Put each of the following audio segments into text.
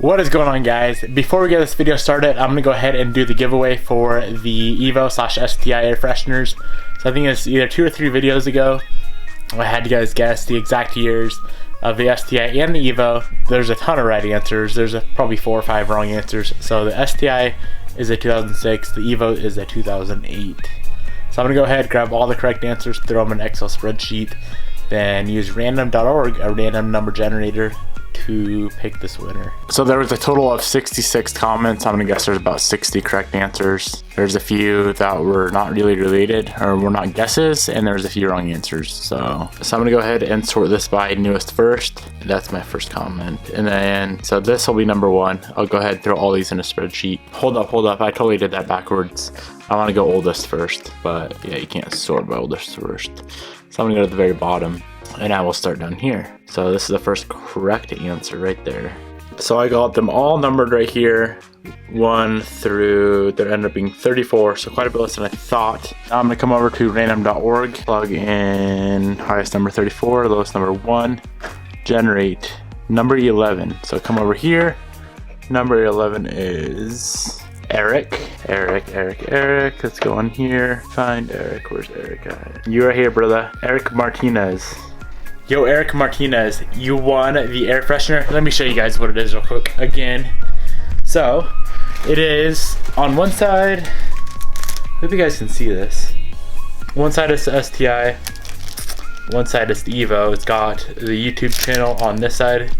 What is going on, guys? Before we get this video started, I'm gonna go ahead and do the giveaway for the Evo/STI air fresheners. So I think it's either 2 or 3 videos ago, I had you guys guess the exact years of the STI and the Evo. There's a ton of right answers. There's probably 4 or 5 wrong answers. So the STI is a 2006, the Evo is a 2008. So I'm gonna go ahead, grab all the correct answers, throw them in an Excel spreadsheet, then use random.org, a random number generator, to pick this winner. So there was a total of 66 comments. I'm gonna guess there's about 60 correct answers. There's a few that were not really related or were not guesses, and there's a few wrong answers. So I'm gonna go ahead and sort this by newest first. That's my first comment. And then, so this will be number 1. I'll go ahead and throw all these in a spreadsheet. Hold up, I totally did that backwards. I wanna go oldest first, but yeah, you can't sort by oldest first. So I'm gonna go to the very bottom, and I will start down here. So this is the first correct answer right there. So I got them all numbered right here, 1 through, there ended up being 34, so quite a bit less than I thought. Now I'm gonna come over to random.org, plug in highest number 34, lowest number 1, generate number 11. So come over here, number 11 is Eric. Let's go on here, find Eric. Where's Eric at? You are here, brother. Eric Martinez. Yo, Eric Martinez, you won the air freshener. Let me show you guys what it is real quick again. So it is on one side, I hope you guys can see this. One side is the STI, one side is the Evo. It's got the YouTube channel on this side,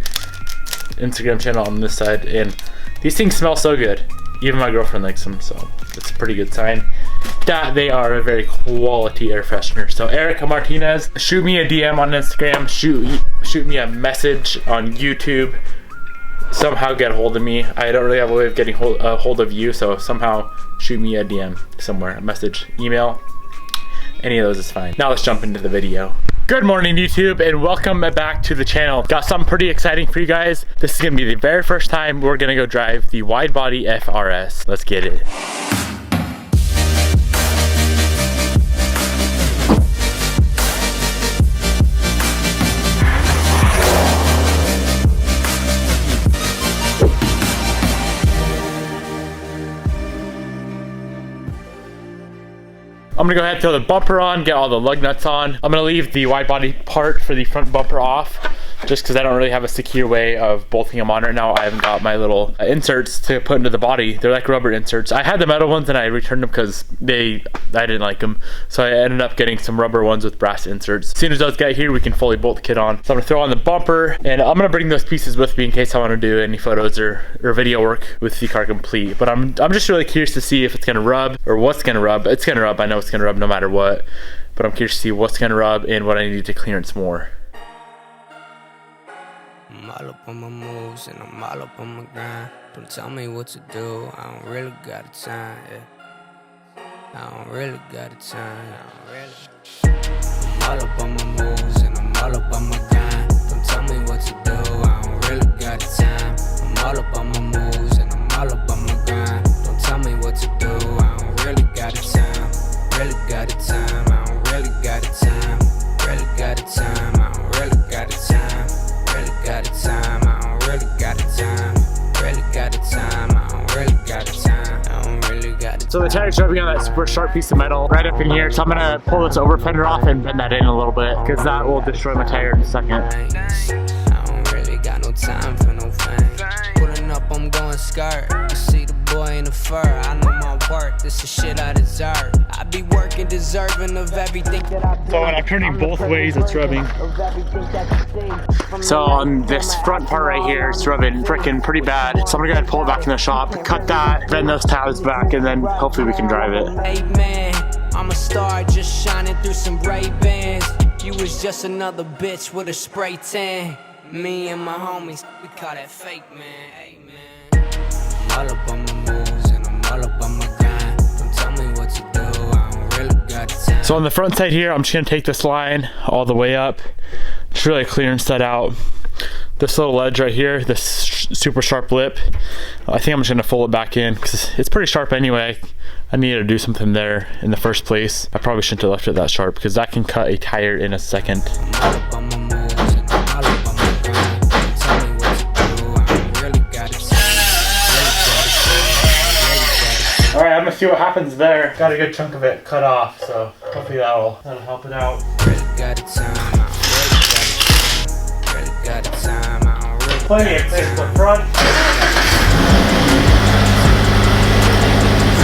Instagram channel on this side, and these things smell so good. Even my girlfriend likes them, so it's a pretty good sign that they are a very quality air freshener. So Eric Martinez, shoot me a DM on Instagram, shoot me a message on YouTube, somehow get a hold of me. I don't really have a way of getting a hold of you, so somehow shoot me a DM somewhere, a message, email, any of those is fine. Now let's jump into the video. Good morning, YouTube, and welcome back to the channel. Got something pretty exciting for you guys. This is gonna be the very first time we're gonna go drive the wide body FRS. Let's get it. I'm gonna go ahead and throw the bumper on, get all the lug nuts on. I'm gonna leave the wide body part for the front bumper off, just because I don't really have a secure way of bolting them on right now. I haven't got my little inserts to put into the body. They're like rubber inserts. I had the metal ones and I returned them because I didn't like them. So I ended up getting some rubber ones with brass inserts. As soon as those get here, we can fully bolt the kit on. So I'm gonna throw on the bumper, and I'm gonna bring those pieces with me in case I wanna do any photos or video work with the car complete. But I'm just really curious to see if it's gonna rub or what's gonna rub. It's gonna rub, I know it's gonna rub no matter what. But I'm curious to see what's gonna rub and what I need to clearance more. I'm all up on my moves and I'm all up on my grind. Don't tell me what to do, I don't really got the time, yeah. I don't really got the time, I'm all up on my moves and I'm all up on my grind. Don't tell me what to do, I don't really got the time. I'm all up on my moves and I'm all up on my grind. Don't tell me what to do, I don't really got the time. Really got the time, I don't really got the time. Really got the time, I don't really got the time. Got the time, I don't really got the time. Really got the time, I don't really got the time. I don't really got the time. So the tire's rubbing on that super sharp piece of metal right up in here. So I'm gonna pull this over fender off and bend that in a little bit, because that will destroy my tire in a second. I don't really got no time for no fame. Pulling up, I'm going skirt. I see the boy in the fur, I know my work. This is shit I deserve. I be working deserving of everything that I do. So when I'm turning both ways, it's rubbing. So on this front part right here, it's rubbing freaking pretty bad. So I'm gonna go ahead and pull it back in the shop, cut that, bend those tabs back, and then hopefully we can drive it. Hey man, I'm a star just shining through some Ray-Bans. You was just another bitch with a spray tan. Me and my homies, we call that fake, man. Hey man, I'm all up on my moves and I'm all up on my grind. Don't tell me what to do, I don't really got the time. So on the front side here, I'm just gonna take this line all the way up. Just really clearance that out. This little ledge right here, this super sharp lip, I think I'm just gonna fold it back in because it's pretty sharp anyway. I needed to do something there in the first place. I probably shouldn't have left it that sharp because that can cut a tire in a second. I'm all up on my moves and I'm all up on my grind. Don't tell me what to do, I don't really got the time. see what happens there. Got a good chunk of it cut off, so hopefully that'll help it out. Plenty of space in the front.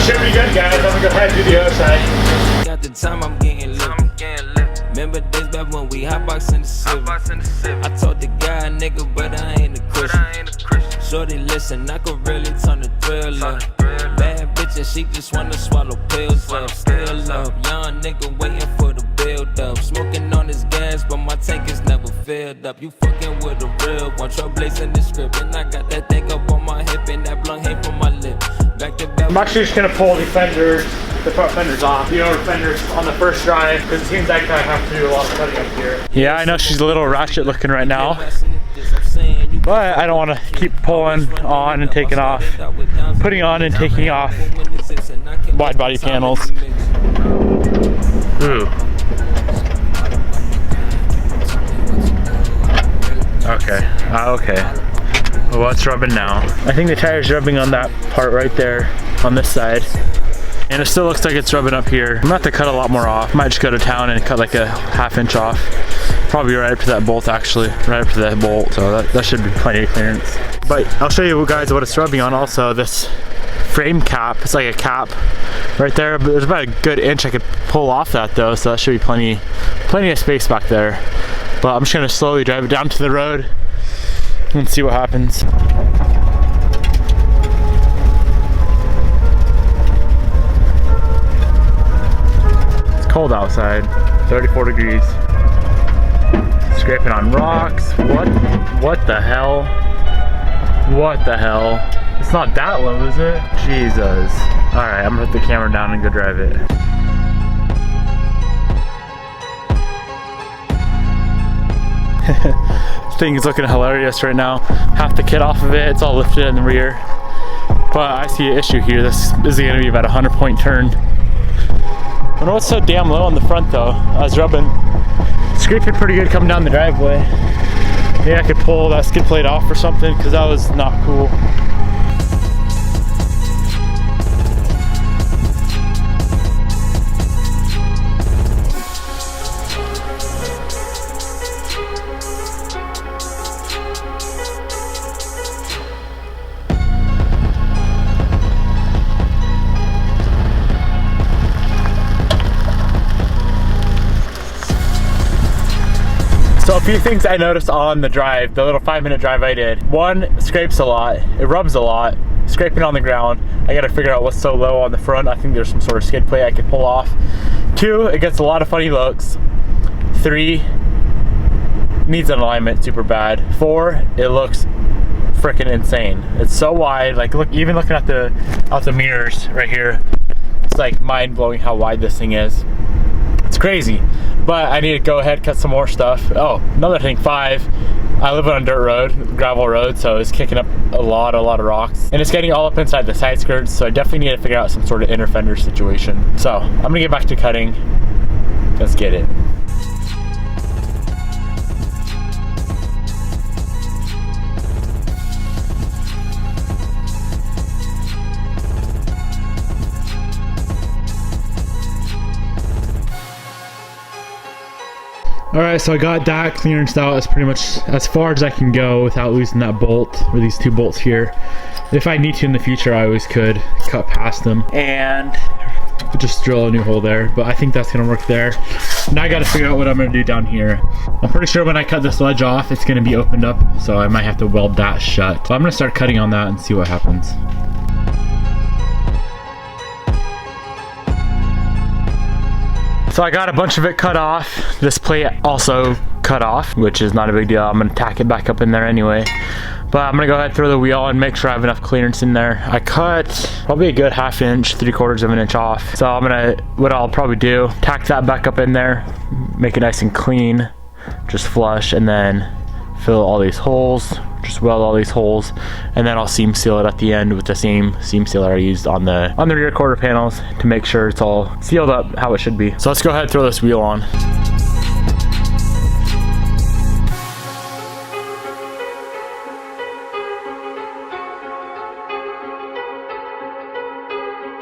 Should be good, guys. I'm gonna go ahead and do the other side. Got the time, I'm getting lit. Remember days back when we hotbox in the city. I told the guy, nigga, but I ain't a Christian. Shorty, listen, I could really turn the thrill up. Bad bitch and she just wanna swallow pills up. Still up, young nigga waiting for the build up. Smoking on this gas, but my tank is never filled up. You fucking with a real one, trailblazing the script. And I got that thing up on my hip and that blunt hang from my lip. Back to back. I'm actually just gonna pull the front fenders off. The over fenders on the first drive, because it seems like I have to do a lot of cutting up here. Yeah, I know she's a little ratchet looking right now, but I don't want to keep pulling on and taking off, putting on and taking off wide body panels. Ooh. Okay. Okay. Well, what's rubbing now? I think the tire's rubbing on that part right there on this side. And it still looks like it's rubbing up here. I'm gonna have to cut a lot more off. Might just go to town and cut like a ½ inch off. Probably right up to that bolt actually, right up to that bolt. So that should be plenty of clearance. But I'll show you guys what it's rubbing on also. This frame cap, it's like a cap right there. But there's about a good inch I could pull off that though. So that should be plenty of space back there. But I'm just gonna slowly drive it down to the road and see what happens. Cold outside, 34 degrees. Scraping on rocks. What the hell? What the hell? It's not that low, is it? Jesus. Alright, I'm gonna put the camera down and go drive it. This thing is looking hilarious right now. Half the kit off of it, it's all lifted in the rear. But I see an issue here. This is gonna be about a 100-point turn. I know it's so damn low on the front though. I was scraping pretty good coming down the driveway. Maybe I could pull that skid plate off or something because that was not cool. So a few things I noticed on the drive, the little 5-minute drive I did. One, scrapes a lot, it rubs a lot, scraping on the ground. I gotta figure out what's so low on the front. I think there's some sort of skid plate I could pull off. 2, it gets a lot of funny looks. 3, needs an alignment super bad. 4, it looks freaking insane. It's so wide, like look, even looking at out the mirrors right here, it's like mind-blowing how wide this thing is. It's crazy. But I need to go ahead, cut some more stuff. Oh, another thing, 5, I live on a dirt road, gravel road, so it's kicking up a lot of rocks. And it's getting all up inside the side skirts, so I definitely need to figure out some sort of inner fender situation. So, I'm gonna get back to cutting. Let's get it. Alright, so I got that clearanced out as pretty much as far as I can go without losing that bolt, or these 2 bolts here. If I need to in the future, I always could cut past them and just drill a new hole there, but I think that's gonna work there. Now I gotta figure out what I'm gonna do down here. I'm pretty sure when I cut this ledge off, it's gonna be opened up, so I might have to weld that shut. So I'm gonna start cutting on that and see what happens. So I got a bunch of it cut off. This plate also cut off, which is not a big deal. I'm gonna tack it back up in there anyway. But I'm gonna go ahead and throw the wheel and make sure I have enough clearance in there. I cut probably a good ½ inch, 3/4 of an inch off. So what I'll probably do, tack that back up in there, make it nice and clean, just flush, and then fill all these holes, just weld all these holes, and then I'll seam seal it at the end with the same seam sealer I used on the rear quarter panels to make sure it's all sealed up how it should be. So let's go ahead and throw this wheel on.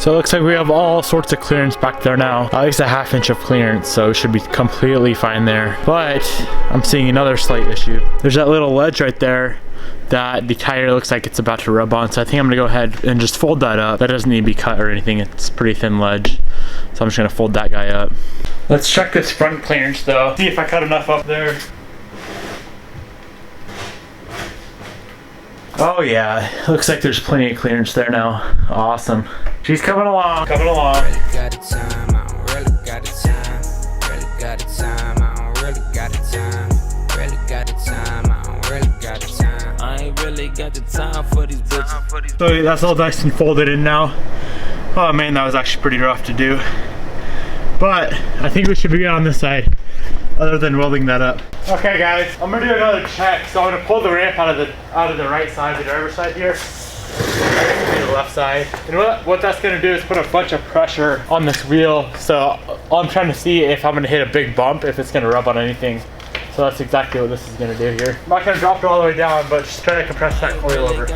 So it looks like we have all sorts of clearance back there now. At least a ½ inch of clearance, so it should be completely fine there. But I'm seeing another slight issue. There's that little ledge right there that the tire looks like it's about to rub on, so I think I'm gonna go ahead and just fold that up. That doesn't need to be cut or anything, it's a pretty thin ledge, so I'm just gonna fold that guy up. Let's check this front clearance though, see if I cut enough up there. Oh yeah, looks like there's plenty of clearance there now. Awesome. She's coming along, coming along. Really got the time, I don't really got the time. Really got the time, I don't really got the time. Really got the time, I don't really got the time. I ain't really got the time for these bitches. So that's all nice and folded in now. Oh man, that was actually pretty rough to do. But I think we should be good on this side, other than welding that up. Okay guys, I'm gonna do another check. So I'm gonna pull the ramp out of the right side, the driver's side here. The left side. And what that's gonna do is put a bunch of pressure on this wheel. So I'm trying to see if I'm gonna hit a big bump, if it's gonna rub on anything. So that's exactly what this is gonna do here. I'm not gonna drop it all the way down, but just try to compress that coil over.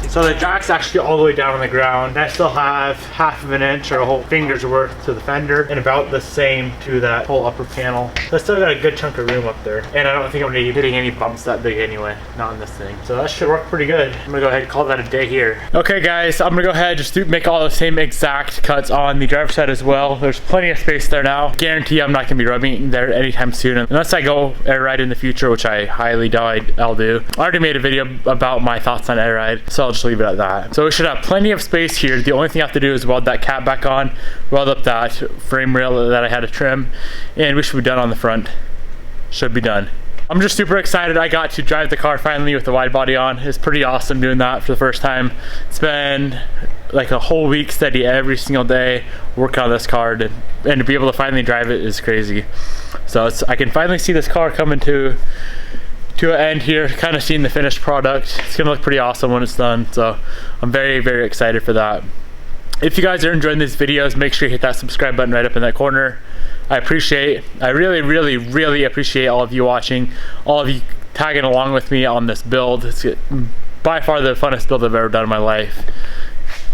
So the jack's actually all the way down on the ground. I still have ½ of an inch or a whole finger's worth to the fender, and about the same to that whole upper panel. So I still got a good chunk of room up there. And I don't think I'm gonna be hitting any bumps that big anyway, not on this thing. So that should work pretty good. I'm gonna go ahead and call that a day here. Okay guys, I'm gonna go ahead and just make all the same exact cuts on the driver's side as well. There's plenty of space there now. Guarantee I'm not gonna be rubbing there anytime soon, unless I go air ride in the future, which I highly doubt I'll do. I already made a video about my thoughts on air ride, so I'll just leave it at that. So we should have plenty of space here. The only thing I have to do is weld that cap back on, weld up that frame rail that I had to trim, and we should be done on the front. Should be done. I'm just super excited. I got to drive the car finally with the wide body on. It's pretty awesome doing that for the first time. It's been like a whole week steady every single day working on this car, and to be able to finally drive it is crazy. So I can finally see this car coming to an end here, kind of seeing the finished product. It's gonna look pretty awesome when it's done, so I'm very, very excited for that. If you guys are enjoying these videos, make sure you hit that subscribe button right up in that corner. I really, really, really appreciate all of you watching, all of you tagging along with me on this build. It's by far the funnest build I've ever done in my life.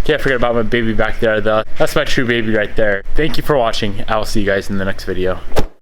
Can't forget about my baby back there though. That's my true baby right there. Thank you for watching. I will see you guys in the next video.